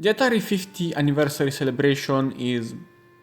The Atari 50th anniversary celebration is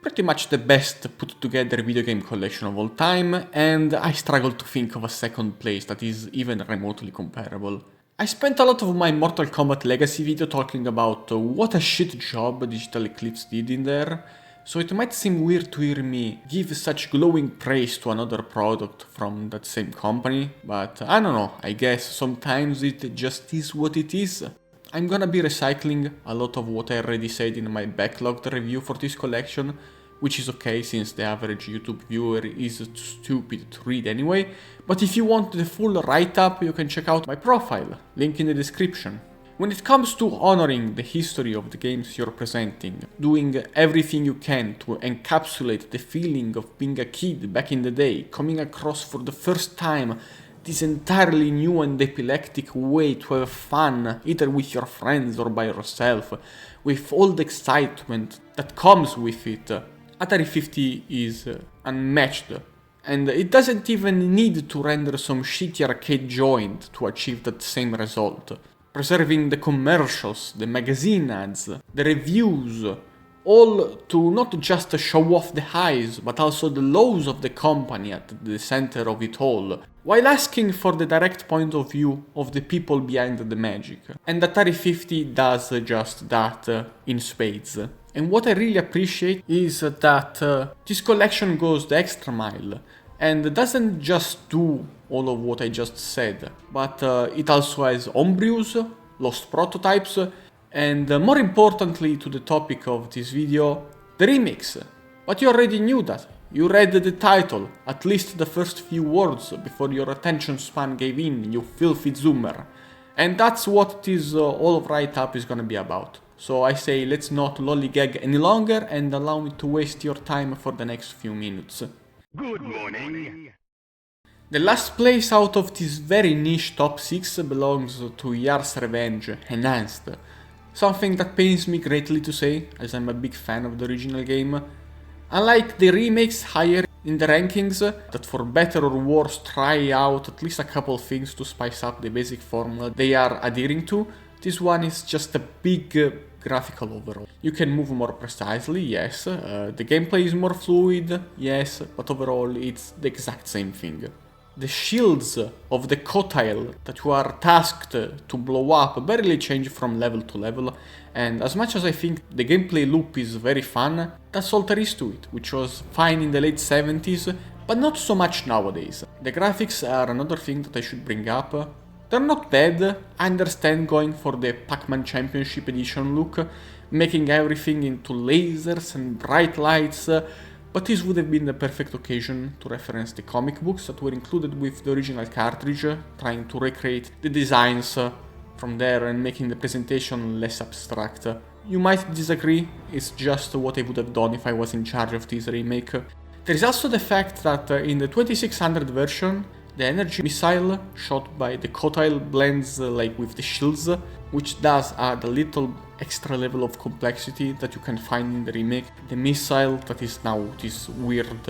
pretty much the best put together video game collection of all time, and I struggle to think of a second place that is even remotely comparable. I spent a lot of my Mortal Kombat Legacy video talking about what a shit job Digital Eclipse did in there, so it might seem weird to hear me give such glowing praise to another product from that same company, but I don't know, I guess sometimes it just is what it is. I'm gonna be recycling a lot of what I already said in my backlogged review for this collection, which is okay since the average YouTube viewer is too stupid to read anyway, but if you want the full write-up you can check out my profile, link in the description. When it comes to honoring the history of the games you're presenting, doing everything you can to encapsulate the feeling of being a kid back in the day, coming across for the first time this entirely new and epileptic way to have fun, either with your friends or by yourself, with all the excitement that comes with it, Atari 50 is unmatched, and it doesn't even need to render some shitty arcade joint to achieve that same result. Preserving the commercials, the magazine ads, the reviews, all to not just show off the highs, but also the lows of the company at the center of it all, while asking for the direct point of view of the people behind the magic. And Atari 50 does just that in spades. And what I really appreciate is that this collection goes the extra mile, and doesn't just do all of what I just said, but it also has homebrews, lost prototypes, and more importantly to the topic of this video, the remakes. But you already knew that. You read the title, at least the first few words before your attention span gave in, you filthy zoomer. And that's what this all of write-up is gonna be about. So I say let's not lollygag any longer and allow me to waste your time for the next few minutes. Good morning. The last place out of this very niche top 6 belongs to Yar's Revenge Enhanced. Something that pains me greatly to say, as I'm a big fan of the original game. Unlike the remakes higher in the rankings, that for better or worse try out at least a couple things to spice up the basic formula they are adhering to, this one is just a big graphical overall. You can move more precisely, yes, the gameplay is more fluid, yes, but overall it's the exact same thing. The shields of the Cotile that you are tasked to blow up barely change from level to level, and as much as I think the gameplay loop is very fun, that's all there is to it, which was fine in the late 70s, but not so much nowadays. The graphics are another thing that I should bring up. They're not bad, I understand going for the Pac-Man Championship Edition look, making everything into lasers and bright lights, but this would have been the perfect occasion to reference the comic books that were included with the original cartridge, trying to recreate the designs from there and making the presentation less abstract. You might disagree, it's just what I would have done if I was in charge of this remake. There is also the fact that in the 2600 version, the energy missile shot by the Cotile blends like with the shields, which does add a little extra level of complexity that you can find in the remake. The missile, that is now this weird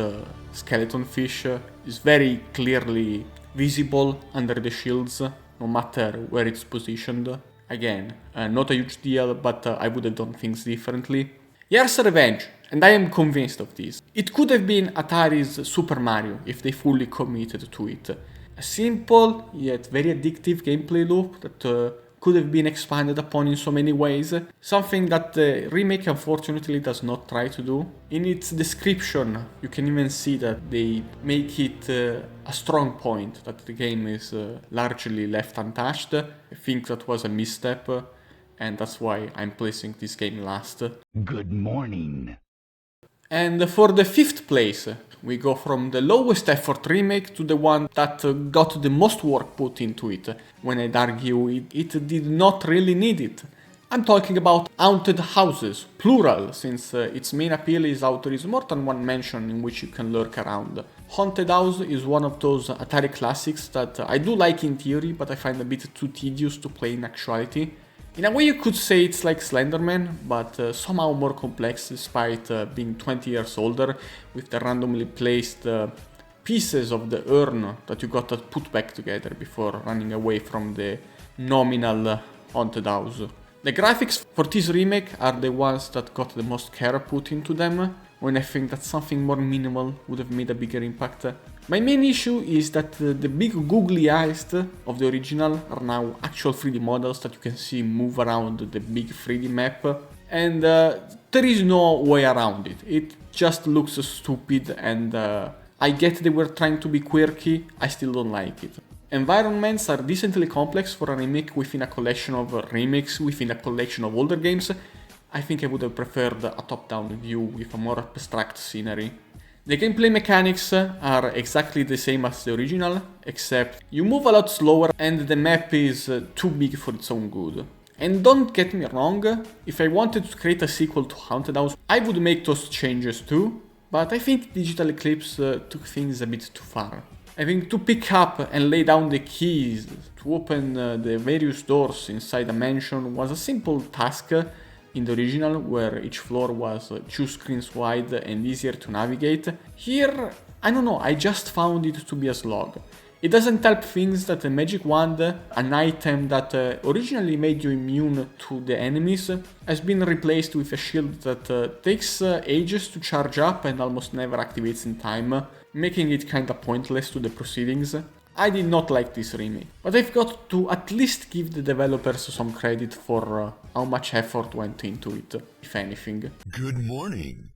skeleton fish, is very clearly visible under the shields, no matter where it's positioned. Again, not a huge deal, but I would have done things differently. Yar's Revenge, and I am convinced of this. It could have been Atari's Super Mario if they fully committed to it. A simple, yet very addictive gameplay loop that could have been expanded upon in so many ways, something that the remake unfortunately does not try to do. In its description, you can even see that they make it a strong point that the game is largely left untouched. I think that was a misstep, and that's why I'm placing this game last. Good morning. And for the 5th place, we go from the lowest effort remake to the one that got the most work put into it, when I'd argue it did not really need it. I'm talking about Haunted Houses, plural, since its main appeal is how there is more than one mansion in which you can lurk around. Haunted House is one of those Atari classics that I do like in theory, but I find a bit too tedious to play in actuality. In a way you could say it's like Slenderman, but somehow more complex despite being 20 years older, with the randomly placed pieces of the urn that you got to put back together before running away from the nominal haunted house. The graphics for this remake are the ones that got the most care put into them, when I think that something more minimal would have made a bigger impact. My main issue is that the big googly eyes of the original are now actual 3D models that you can see move around the big 3D map, and there is no way around it. It just looks stupid, and I get they were trying to be quirky, I still don't like it. Environments are decently complex for a remake within a collection of remakes within a collection of older games. I think I would have preferred a top-down view with a more abstract scenery. The gameplay mechanics are exactly the same as the original, except you move a lot slower and the map is too big for its own good. And don't get me wrong, if I wanted to create a sequel to Haunted House, I would make those changes too, but I think Digital Eclipse took things a bit too far. I think to pick up and lay down the keys to open the various doors inside a mansion was a simple task in the original, where each floor was 2 screens wide and easier to navigate. Here, I don't know, I just found it to be a slog. It doesn't help things that the magic wand, an item that originally made you immune to the enemies, has been replaced with a shield that takes ages to charge up and almost never activates in time, making it kinda pointless to the proceedings. I did not like this remake, but I've got to at least give the developers some credit for how much effort went into it, if anything. Good morning.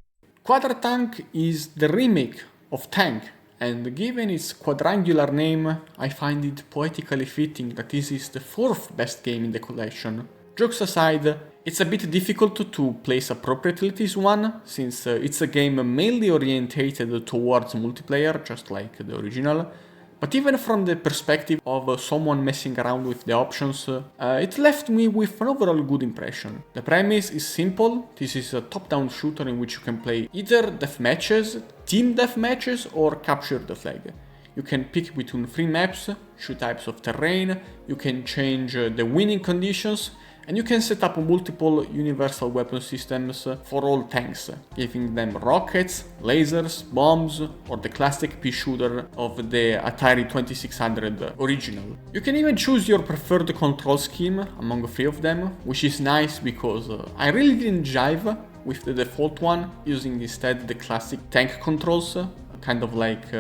Quadratank is the remake of Tank, and given its quadrangular name, I find it poetically fitting that this is the 4th best game in the collection. Jokes aside, it's a bit difficult to place appropriately this one, since it's a game mainly orientated towards multiplayer, just like the original. But even from the perspective of someone messing around with the options, it left me with an overall good impression. The premise is simple. This is a top-down shooter in which you can play either deathmatches, team deathmatches, or capture the flag. You can pick between 3 maps, 2 types of terrain, you can change the winning conditions, and you can set up multiple universal weapon systems for all tanks, giving them rockets, lasers, bombs, or the classic pea shooter of the Atari 2600 original. You can even choose your preferred control scheme among 3 of them, which is nice because I really didn't jive with the default one, using instead the classic tank controls, kind of like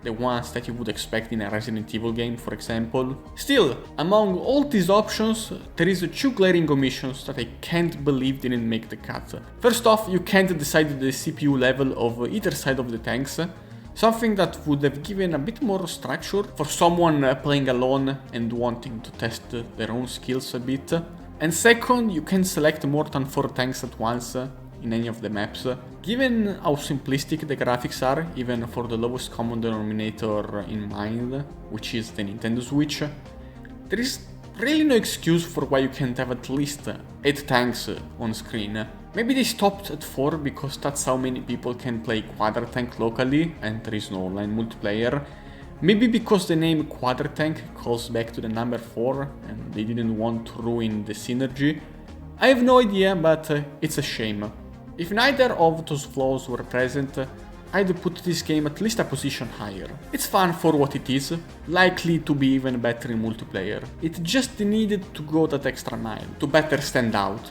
the ones that you would expect in a Resident Evil game, for example. Still, among all these options, there is 2 glaring omissions that I can't believe didn't make the cut. First off, you can't decide the CPU level of either side of the tanks, something that would have given a bit more structure for someone playing alone and wanting to test their own skills a bit. And second, you can select more than 4 tanks at once in any of the maps. Given how simplistic the graphics are, even for the lowest common denominator in mind, which is the Nintendo Switch, there is really no excuse for why you can't have at least 8 tanks on screen. Maybe they stopped at 4 because that's how many people can play Quadratank locally and there is no online multiplayer. Maybe because the name Quadratank calls back to the number 4 and they didn't want to ruin the synergy. I have no idea, but it's a shame. If neither of those flaws were present, I'd put this game at least a position higher. It's fun for what it is, likely to be even better in multiplayer. It just needed to go that extra mile, to better stand out.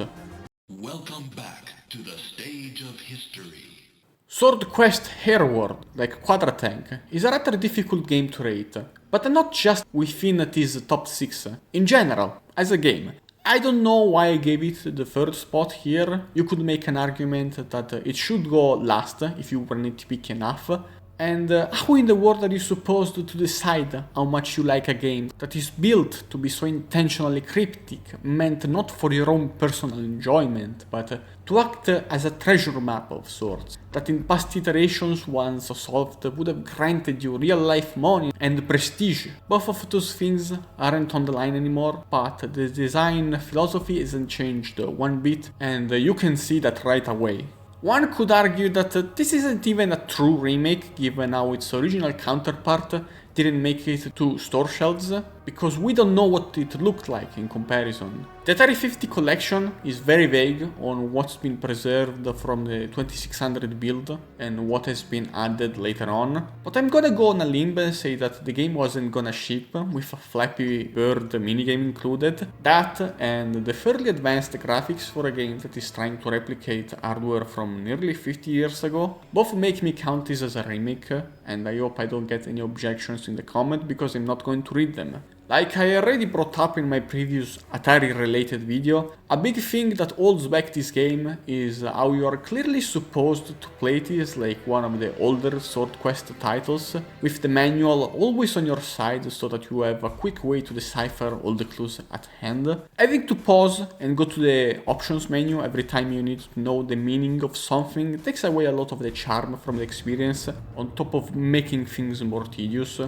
Welcome back to the stage of history. Sword Quest Hereward, like Quadratank, is a rather difficult game to rate, but not just within this top 6, in general, as a game. I don't know why I gave it the 3rd spot here. You could make an argument that it should go last if you were nitpicky enough. And how in the world are you supposed to decide how much you like a game that is built to be so intentionally cryptic, meant not for your own personal enjoyment, but to act as a treasure map of sorts, that in past iterations once solved would have granted you real life money and prestige? Both of those things aren't on the line anymore, but the design philosophy isn't changed one bit, and you can see that right away. One could argue that this isn't even a true remake, given how its original counterpart didn't make it to store shelves because we don't know what it looked like in comparison. The Atari 50 collection is very vague on what's been preserved from the 2600 build and what has been added later on, but I'm gonna go on a limb and say that the game wasn't gonna ship with a Flappy Bird minigame included. That and the fairly advanced graphics for a game that is trying to replicate hardware from nearly 50 years ago both make me count this as a remake, and I hope I don't get any objections in the comment because I'm not going to read them. Like I already brought up in my previous Atari related video, a big thing that holds back this game is how you are clearly supposed to play this like one of the older Sword Quest titles, with the manual always on your side so that you have a quick way to decipher all the clues at hand. Having to pause and go to the options menu every time you need to know the meaning of something takes away a lot of the charm from the experience, on top of making things more tedious.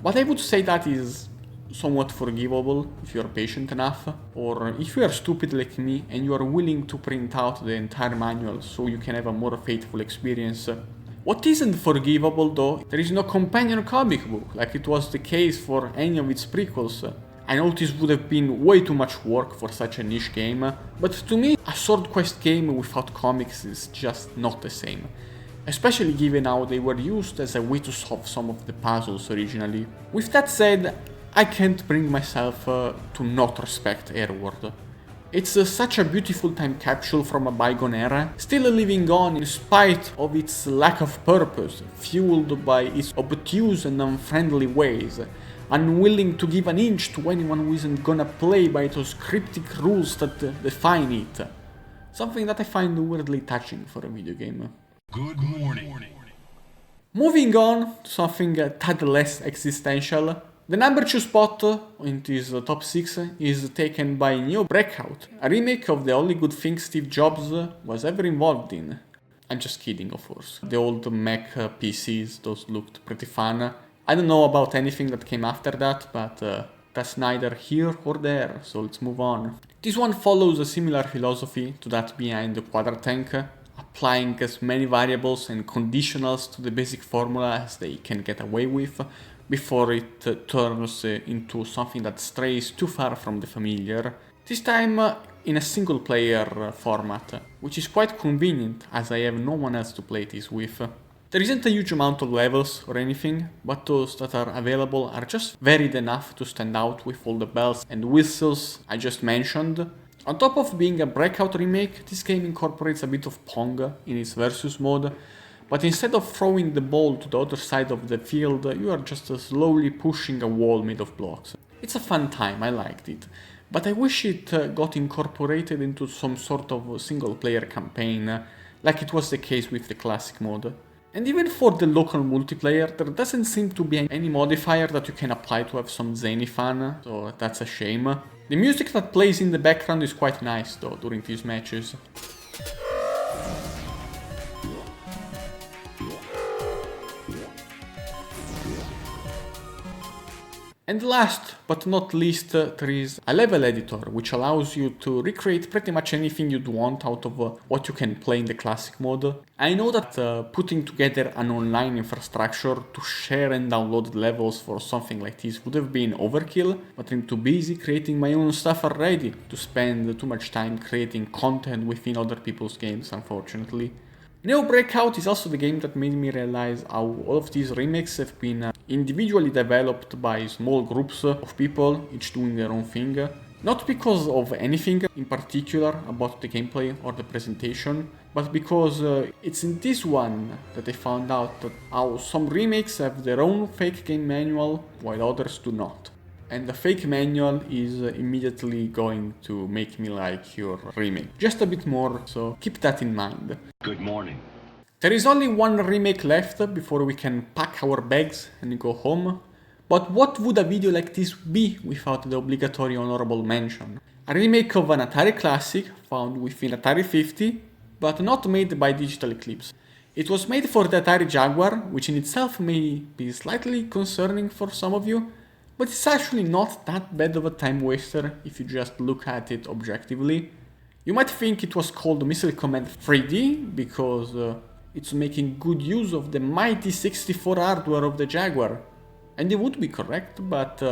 But I would say that is somewhat forgivable if you are patient enough, or if you are stupid like me and you are willing to print out the entire manual so you can have a more faithful experience. What isn't forgivable though, there is no companion comic book like it was the case for any of its prequels. I know this would have been way too much work for such a niche game, but to me a Sword Quest game without comics is just not the same. Especially given how they were used as a way to solve some of the puzzles originally. With that said, I can't bring myself to not respect Airward. It's such a beautiful time capsule from a bygone era, still living on in spite of its lack of purpose, fueled by its obtuse and unfriendly ways, unwilling to give an inch to anyone who isn't gonna play by those cryptic rules that define it. Something that I find weirdly touching for a video game. Good morning. Moving on to something a tad less existential, the number 2 spot in this top 6 is taken by Neo Breakout, a remake of the only good thing Steve Jobs was ever involved in. I'm just kidding, of course. The old Mac PCs, those looked pretty fun. I don't know about anything that came after that, but that's neither here or there, so let's move on. This one follows a similar philosophy to that behind the Quadratank, applying as many variables and conditionals to the basic formula as they can get away with, before it turns into something that strays too far from the familiar, this time in a single player format, which is quite convenient as I have no one else to play this with. There isn't a huge amount of levels or anything, but those that are available are just varied enough to stand out with all the bells and whistles I just mentioned. On top of being a Breakout remake, this game incorporates a bit of Pong in its versus mode, but instead of throwing the ball to the other side of the field, you are just slowly pushing a wall made of blocks. It's a fun time, I liked it, but I wish it got incorporated into some sort of single player campaign, like it was the case with the classic mode. And even for the local multiplayer, there doesn't seem to be any modifier that you can apply to have some zany fun, so that's a shame. The music that plays in the background is quite nice though during these matches. And last but not least, there is a level editor, which allows you to recreate pretty much anything you'd want out of what you can play in the classic mode. I know that putting together an online infrastructure to share and download levels for something like this would have been overkill, but I'm too busy creating my own stuff already to spend too much time creating content within other people's games, unfortunately. Neo Breakout is also the game that made me realize how all of these remakes have been individually developed by small groups of people, each doing their own thing. Not because of anything in particular about the gameplay or the presentation, but because it's in this one that I found out how some remakes have their own fake game manual while others do not. And the fake manual is immediately going to make me like your remake just a bit more, so keep that in mind. Good morning. There is only one remake left before we can pack our bags and go home, but what would a video like this be without the obligatory honorable mention? A remake of an Atari classic found within Atari 50, but not made by Digital Eclipse. It was made for the Atari Jaguar, which in itself may be slightly concerning for some of you, but it's actually not that bad of a time waster if you just look at it objectively. You might think it was called Missile Command 3D because it's making good use of the mighty 64 hardware of the Jaguar. And it would be correct, but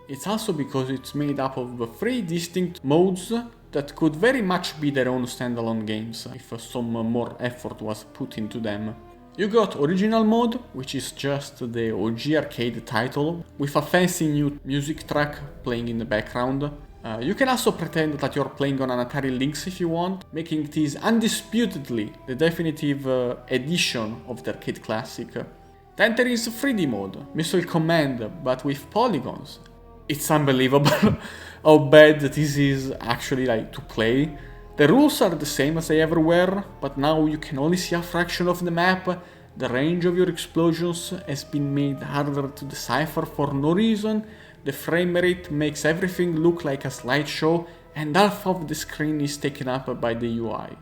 it's also because it's made up of 3 distinct modes that could very much be their own standalone games if some more effort was put into them. You got Original Mode, which is just the OG arcade title, with a fancy new music track playing in the background. You can also pretend that you're playing on an Atari Lynx if you want, making this undisputedly the definitive edition of the arcade classic. Then there is 3D mode, Missile Command, but with polygons. It's unbelievable how bad this is actually to play. The rules are the same as they ever were, but now you can only see a fraction of the map. The range of your explosions has been made harder to decipher for no reason. The frame rate makes everything look like a slideshow, and half of the screen is taken up by the UI.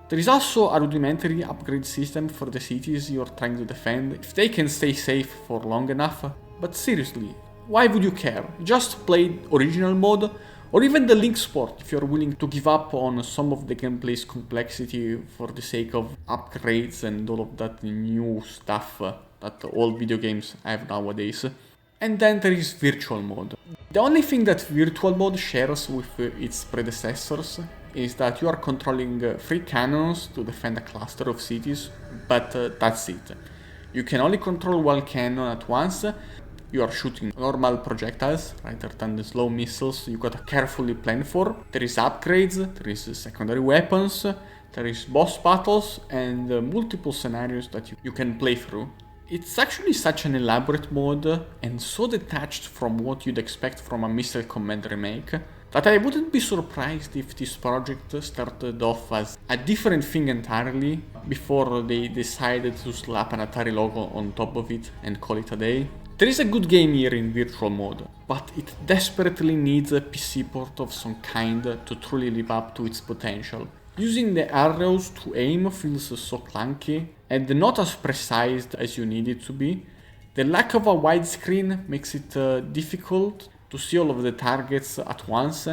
There is also a rudimentary upgrade system for the cities you're trying to defend, if they can stay safe for long enough. But seriously, why would you care? Just play Original Mode, or even the Link Sport if you're willing to give up on some of the gameplay's complexity for the sake of upgrades and all of that new stuff that all video games have nowadays. And then there is Virtual Mode. The only thing that Virtual Mode shares with its predecessors is that you are controlling 3 cannons to defend a cluster of cities, but that's it. You can only control 1 cannon at once. You are shooting normal projectiles rather than the slow missiles you gotta carefully plan for. There is upgrades, there is secondary weapons, there is boss battles, and multiple scenarios that you can play through. It's actually such an elaborate mode and so detached from what you'd expect from a Missile Command remake that I wouldn't be surprised if this project started off as a different thing entirely before they decided to slap an Atari logo on top of it and call it a day. There is a good game here in Virtual Mode, but it desperately needs a PC port of some kind to truly live up to its potential. Using the arrows to aim feels so clunky and not as precise as you need it to be. The lack of a widescreen makes it difficult to see all of the targets at once,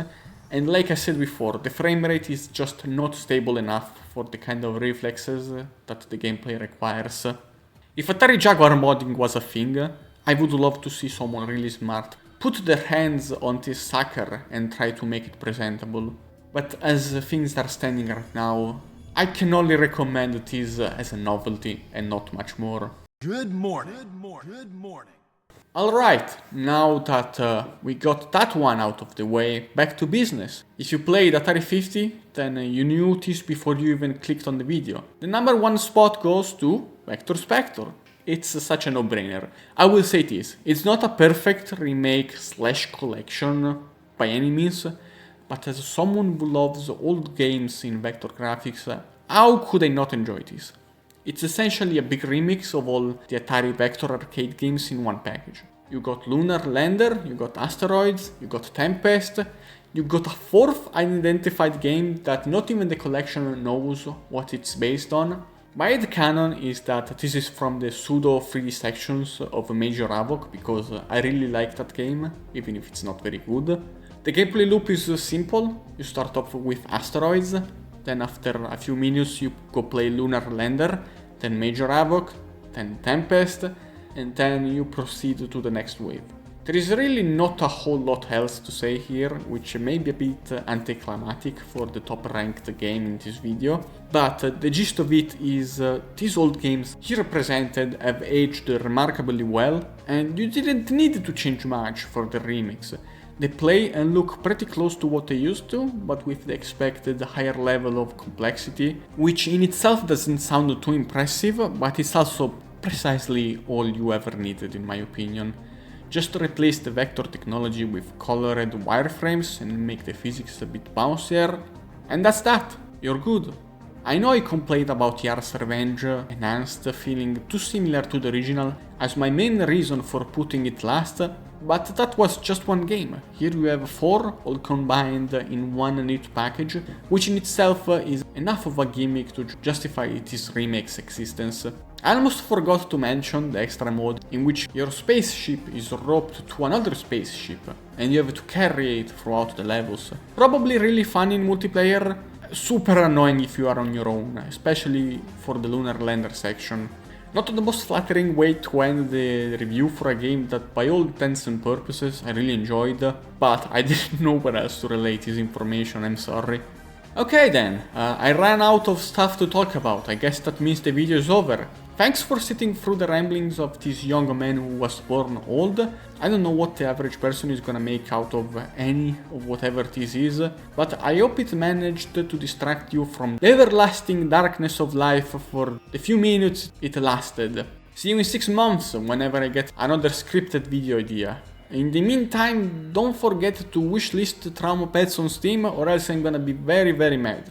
and like I said before, the frame rate is just not stable enough for the kind of reflexes that the gameplay requires. If Atari Jaguar modding was a thing, I would love to see someone really smart put their hands on this sucker and try to make it presentable. But as things are standing right now, I can only recommend this as a novelty and not much more. Good morning. Good morning. Alright, now that we got that one out of the way, back to business. If you played Atari 50, then you knew this before you even clicked on the video. The number 1 spot goes to Vector Spectre. It's such a no-brainer. I will say this, it's not a perfect remake / collection by any means, but as someone who loves old games in vector graphics, how could I not enjoy this? It's essentially a big remix of all the Atari Vector arcade games in one package. You got Lunar Lander, you got Asteroids, you got Tempest, you got a 4th unidentified game that not even the collection knows what it's based on. My headcanon is that this is from the pseudo 3D sections of Major Havoc, because I really like that game, even if it's not very good. The gameplay loop is simple. You start off with Asteroids, then after a few minutes you go play Lunar Lander, then Major Havoc, then Tempest, and then you proceed to the next wave. There is really not a whole lot else to say here, which may be a bit anticlimactic for the top ranked game in this video, but the gist of it is these old games here represented have aged remarkably well, and you didn't need to change much for the remix. They play and look pretty close to what they used to, but with the expected higher level of complexity, which in itself doesn't sound too impressive, but it's also precisely all you ever needed in my opinion. Just replace the vector technology with colored wireframes and make the physics a bit bouncier, and that's that, you're good. I know I complained about Yar's Revenge Enhanced feeling too similar to the original as my main reason for putting it last, but that was just one game. Here you have 4 all combined in one neat package, which in itself is enough of a gimmick to justify this remake's existence. I almost forgot to mention the extra mode in which your spaceship is roped to another spaceship and you have to carry it throughout the levels. Probably really fun in multiplayer, super annoying if you are on your own, especially for the Lunar Lander section. Not the most flattering way to end the review for a game that by all intents and purposes I really enjoyed, but I didn't know where else to relate this information, I'm sorry. Okay then, I ran out of stuff to talk about, I guess that means the video is over. Thanks for sitting through the ramblings of this young man who was born old. I don't know what the average person is gonna make out of any of whatever this is, but I hope it managed to distract you from the everlasting darkness of life for the few minutes it lasted. See you in 6 months whenever I get another scripted video idea. In the meantime, don't forget to wishlist Trauma Pets on Steam or else I'm gonna be very mad.